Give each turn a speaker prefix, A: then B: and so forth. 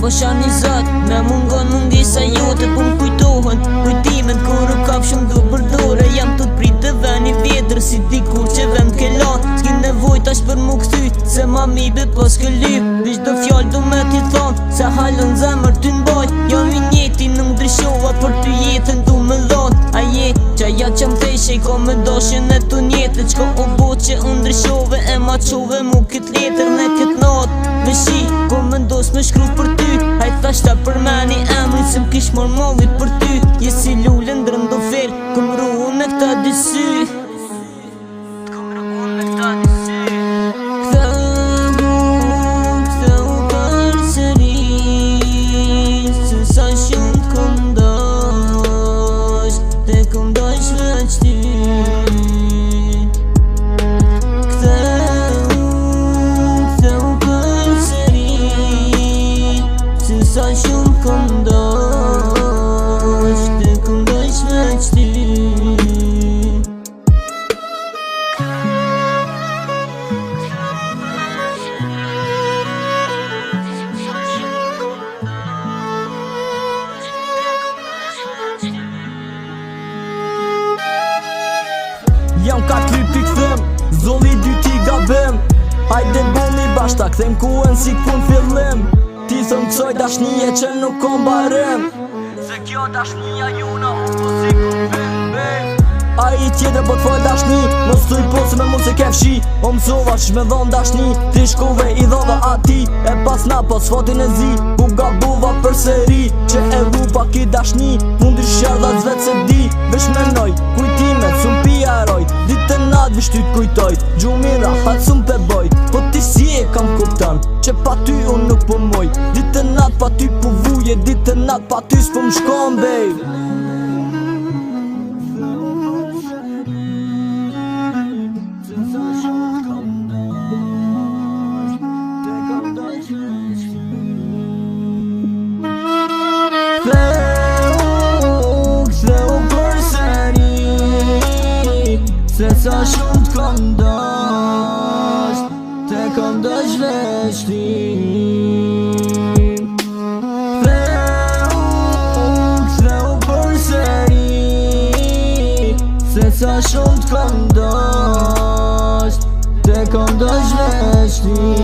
A: po shanizat me mungon mungesa jote, po m'kujtohen kujtimet kur u kap shumë du përdore. Jam të prit të veni vjetër si dikur që vem t'ke lan. S'ki nevoj tash për mu këthy se ma mibe po s'ke lyp. Vish do fjall du me t'i thon se halën zemër ty n'baj. Jam i njeti në ndryshova për ty jetën du me dhon. A je qa ja që m'theshe i ka me dashin e tu njetët. Qka o bo që ndryshove e ma qove mu kët letër në kët nat. Me shi ko me ndos me shkru për ty. Hajt thashta për meni emrin se m'kish mor malli për ty. Je si lullë ndrën do fer këm ruhu me këta dy sy. Këm ruhu me këta dy sy. Ktheu përsëri se sa shumë t'kom dash, te kom dash veç ty. Ktheu përsëri se sa shumë t'kom dash, te kom dash veç ty.
B: Jam ka krypi këthëm, zolli dy ti gabim. Hajde bëni bashta, këthejm kuën si kun fillim. Ti thëm kësoj dashnije që nuk kom barim, se kjo dashnija juna po si kun bim. A i tjetër po t'foj dashni, mos t'uj po se me mu se kefshi. O mësova që me dhon dashni, ti shkove i dhova ati. E pas na po s'fotin e zi, ku gabuva për seri. Që e rupa ki dashni, fundi shërda zvet se di. Vesh menoj, kujtimet, sun pijaroj. Ditë natë vish ty t'kujtoj, gjumi rahat sun pe boj. Po ti si e kam kuptan, që pa ty unë nuk po moj. Ditë natë pa ty po vuje, ditë natë pa ty s'po m'shkon bej. Ktheu përsëri se sa shumë t'kom dash, te kom dash veç ty. Ktheu përsëri se sa shumë t'kom dash, te kom dash veç ty.